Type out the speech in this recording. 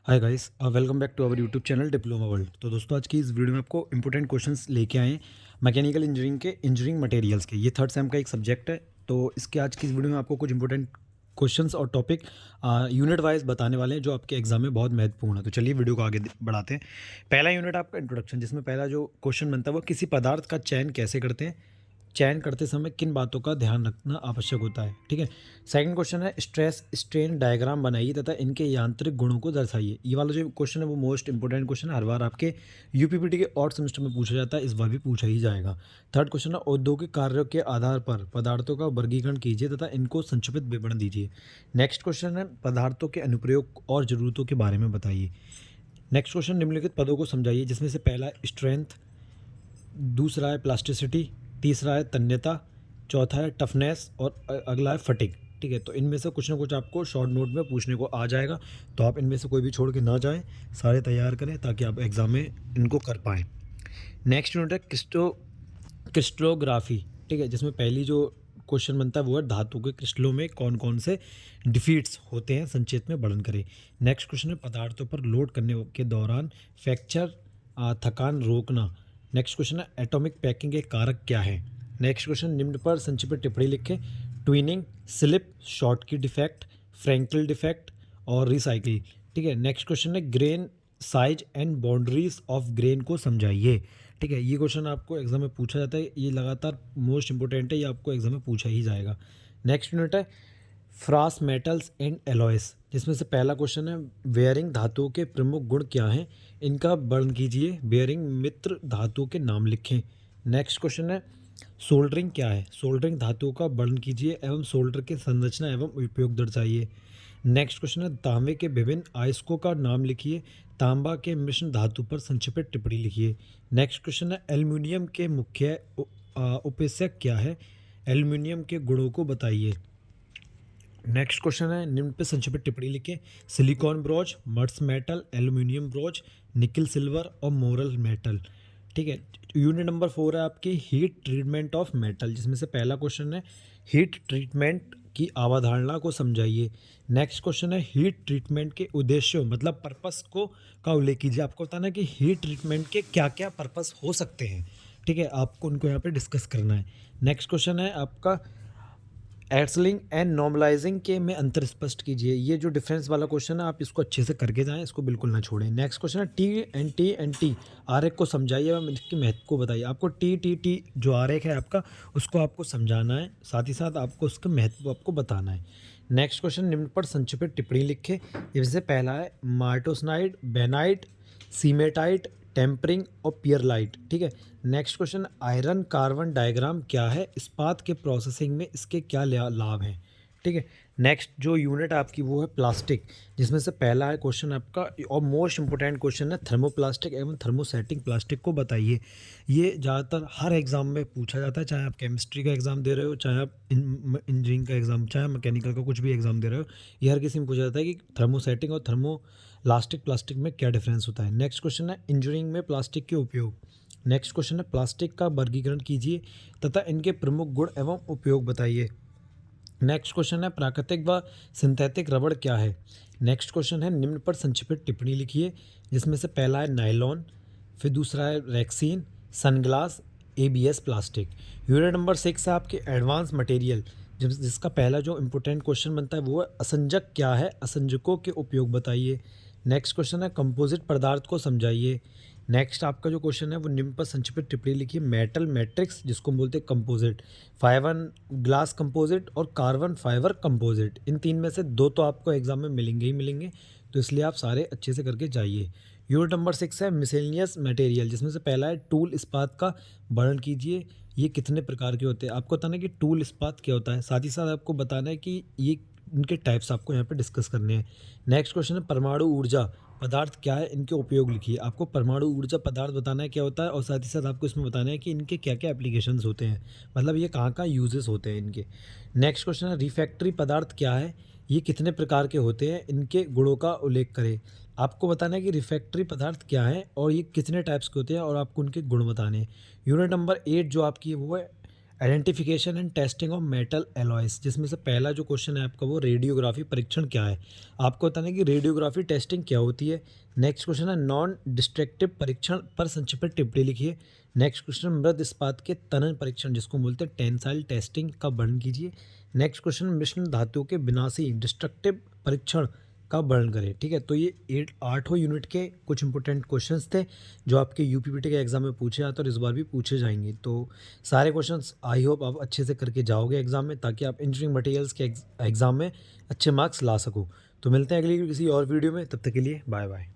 Hi guys, welcome back to our YouTube channel Diploma World. तो दोस्तों, आज की इस वीडियो में आपको इंपॉर्टेंट क्वेश्चंस लेके आए हैं मैकेनिकल इंजीनियरिंग के इंजीनियरिंग मटेरियल्स के। ये थर्ड सेम का एक सब्जेक्ट है। तो इसके आज की इस वीडियो में आपको कुछ इंपॉर्टेंट क्वेश्चंस और टॉपिक यूनिट वाइज बताने वाले हैं जो आपके एग्जाम में बहुत महत्वपूर्ण है। तो चलिए वीडियो को आगे बढ़ाते हैं। पहला यूनिट आपका इंट्रोडक्शन, जिसमें पहला जो क्वेश्चन बनता है वो किसी पदार्थ का चयन कैसे करते हैं, चयन करते समय किन बातों का ध्यान रखना आवश्यक होता है। ठीक है। सेकंड क्वेश्चन है स्ट्रेस स्ट्रेन डायग्राम बनाइए तथा इनके यांत्रिक गुणों को दर्शाइए। ये वाला जो क्वेश्चन है वो मोस्ट इंपोर्टेंट क्वेश्चन है, हर बार आपके यूपीपीटी के और सेमेस्टर में पूछा जाता है, इस बार भी पूछा ही जाएगा। थर्ड क्वेश्चन है औद्योगिक कार्यों के आधार पर पदार्थों का वर्गीकरण कीजिए तथा इनको संक्षिप्त विवरण दीजिए। नेक्स्ट क्वेश्चन है पदार्थों के अनुप्रयोग और जरूरतों के बारे में बताइए। नेक्स्ट क्वेश्चन निम्नलिखित पदों को समझाइए, जिसमें से पहला है स्ट्रेंथ, दूसरा है प्लास्टिसिटी, तीसरा है तन्यता, चौथा है टफनेस और अगला है फटिग। ठीक है। तो इनमें से कुछ ना कुछ आपको शॉर्ट नोट में पूछने को आ जाएगा, तो आप इनमें से कोई भी छोड़ के ना जाएं, सारे तैयार करें ताकि आप एग्ज़ाम में इनको कर पाएँ। नेक्स्ट यूनिट है क्रिस्टलोग्राफी। ठीक है, जिसमें पहली जो क्वेश्चन बनता है वो है धातु के क्रिस्टलों में कौन कौन से डिफीट्स होते हैं, संक्षेप में वर्णन करें। नेक्स्ट क्वेश्चन है पदार्थों पर लोड करने के दौरान फ्रैक्चर थकान रोकना। नेक्स्ट क्वेश्चन है एटॉमिक पैकिंग के कारक क्या है। नेक्स्ट क्वेश्चन निम्न पर संक्षिप्त टिप्पणी लिखें। ट्विनिंग, स्लिप, शॉर्ट की डिफेक्ट, फ्रैंकल डिफेक्ट और रिसाइकिल। ठीक है। नेक्स्ट क्वेश्चन है grain size and boundaries of grain को समझाइए। ठीक है, ये क्वेश्चन आपको एग्जाम में पूछा जाता है, ये लगातार मोस्ट इंपोर्टेंट है, ये आपको एग्जाम में पूछा ही जाएगा। नेक्स्ट यूनिट है फ्रास मेटल्स एंड एलॉयस, जिसमें से पहला क्वेश्चन है बेयरिंग धातुओं के प्रमुख गुण क्या हैं, इनका वर्णन कीजिए। बेयरिंग मित्र धातुओं के नाम लिखें। नेक्स्ट क्वेश्चन है सोल्डरिंग क्या है, सोल्डरिंग धातुओं का वर्णन कीजिए एवं सोल्डर की संरचना एवं उपयोग दर्शाइए। नेक्स्ट क्वेश्चन है तांबे के विभिन्न अयस्कों का नाम लिखिए, तांबा के मिश्र धातु पर संक्षिप्त टिप्पणी लिखिए। नेक्स्ट क्वेश्चन है एल्युमिनियम के मुख्य उपेक्षक क्या है, एल्युमिनियम के गुणों को बताइए। नेक्स्ट क्वेश्चन है निम्न पे संक्षिप्त टिप्पणी लिखें। सिलिकॉन ब्रोंज, मर्स मेटल, एल्युमिनियम ब्रोंज, निकल सिल्वर और मोरल मेटल। ठीक है। यूनिट नंबर 4 है आपकी हीट ट्रीटमेंट ऑफ मेटल, जिसमें से पहला क्वेश्चन है हीट ट्रीटमेंट की अवधारणा को समझाइए। नेक्स्ट क्वेश्चन है हीट ट्रीटमेंट के उद्देश्यों मतलब पर्पस को का उल्लेख कीजिए। आपको बताना है कि हीट ट्रीटमेंट के क्या क्या पर्पस हो सकते हैं। ठीक है, आपको उनको यहाँ पे डिस्कस करना है। नेक्स्ट क्वेश्चन है आपका एड्सलिंग एंड नॉर्मलाइजिंग के में अंतर स्पष्ट कीजिए। ये जो डिफरेंस वाला क्वेश्चन है आप इसको अच्छे से करके जाएं, इसको बिल्कुल ना छोड़ें। नेक्स्ट क्वेश्चन है टी आरेख को समझाइए एवं इसके महत्व को बताइए। आपको टी जो आरेख है आपका, उसको आपको समझाना है, साथ ही साथ आपको उसके महत्व आपको बताना है। नेक्स्ट क्वेश्चन निम्न पर संक्षिप्त टिप्पणी लिखे। इससे पहला है मार्टोसनाइड, बेनाइट, सीमेटाइट, टेम्परिंग और पियरलाइट। ठीक है। Next question iron carbon diagram क्या है, इस्पात के प्रोसेसिंग में इसके क्या लाभ हैं। ठीक है। नेक्स्ट जो यूनिट आपकी वो है प्लास्टिक, जिसमें से पहला है क्वेश्चन आपका और मोस्ट इंपोर्टेंट क्वेश्चन है थर्मोप्लास्टिक एवं थर्मोसेटिंग प्लास्टिक को बताइए। ये ज़्यादातर हर एग्जाम में पूछा जाता है, चाहे आप केमिस्ट्री का एग्जाम दे रहे हो, चाहे आप इंजीनियरिंग का एग्जाम, चाहे मैकेनिकल का कुछ भी एग्जाम दे रहे हो, ये हर किसी में पूछा जाता है कि थर्मोसेटिंग और थर्मोलास्टिक प्लास्टिक में क्या डिफरेंस होता है। नेक्स्ट क्वेश्चन है इंजीनियरिंग में प्लास्टिक के उपयोग। नेक्स्ट क्वेश्चन है प्लास्टिक का वर्गीकरण कीजिए तथा इनके प्रमुख गुण एवं उपयोग बताइए। नेक्स्ट क्वेश्चन है प्राकृतिक व सिंथेटिक रबड़ क्या है। नेक्स्ट क्वेश्चन है निम्न पर संक्षिप्त टिप्पणी लिखिए, जिसमें से पहला है नायलॉन, फिर दूसरा है rexine, sunglass, ABS plastic. Unit number 6 है आपके एडवांस मटेरियल, जिसका पहला जो इंपॉर्टेंट क्वेश्चन बनता है वो है असंजक क्या है, असंजकों के उपयोग बताइए। नेक्स्ट क्वेश्चन है कंपोजिट पदार्थ को समझाइए। नेक्स्ट आपका जो क्वेश्चन है वो निम्न पर संक्षिप्त टिप्पणी लिखिए। मेटल मैट्रिक्स, जिसको बोलते हैं कंपोजिट, फाइबर ग्लास कंपोजिट और कार्बन फाइबर कंपोजिट, इन तीन में से दो तो आपको एग्जाम में मिलेंगे ही मिलेंगे, तो इसलिए आप सारे अच्छे से करके जाइए। यूनिट नंबर 6 है मिसेलिनियस मटेरियल, जिसमें से पहला है टूल इस्पात का वर्णन कीजिए। ये कितने प्रकार के होते हैं, आपको बताना है कि टूल इस्पात क्या होता है, साथ ही साथ आपको बताना है कि ये इनके टाइप्स आपको यहाँ पे डिस्कस करने हैं। नेक्स्ट क्वेश्चन है परमाणु ऊर्जा पदार्थ क्या है, इनके उपयोग लिखिए। आपको परमाणु ऊर्जा पदार्थ बताना है क्या होता है, और साथ ही साथ आपको इसमें बताना है कि इनके क्या क्या एप्लीकेशंस होते हैं, मतलब ये कहाँ कहाँ यूजेस होते हैं इनके। नेक्स्ट क्वेश्चन है रिफैक्टरी पदार्थ क्या है, ये कितने प्रकार के होते हैं, इनके गुणों का उल्लेख करें। आपको बताना है कि रिफैक्टरी पदार्थ क्या है और ये कितने टाइप्स के होते हैं और आपको उनके गुण बताने हैं। यूनिट नंबर 8 जो आपकी है वो है identification and testing of metal Alois, जिसमें से पहला जो क्वेश्चन है आपका वो रेडियोग्राफी परीक्षण क्या है। आपको बताना है कि रेडियोग्राफी टेस्टिंग क्या होती है। नेक्स्ट क्वेश्चन है नॉन डिस्ट्रक्टिव परीक्षण पर संक्षिप्त टिप्पणी लिखिए। नेक्स्ट क्वेश्चन मृद इस्पात के तनन परीक्षण जिसको बोलते हैं टेंसाइल टेस्टिंग का वर्णन कीजिए। नेक्स्ट क्वेश्चन मिश्रण धातुओं के विनाशी डिस्ट्रक्टिव परीक्षण का वर्णन करें। ठीक है, तो ये 8वां यूनिट के कुछ इंपॉर्टेंट क्वेश्चंस थे जो आपके यूपीपीटी के एग्जाम में पूछे जाते और इस बार भी पूछे जाएंगे। तो सारे क्वेश्चंस आई होप आप अच्छे से करके जाओगे एग्जाम में, ताकि आप इंजीनियरिंग मटेरियल्स के एग्जाम में अच्छे मार्क्स ला सको। तो मिलते हैं अगली किसी और वीडियो में, तब तक के लिए बाय बाय।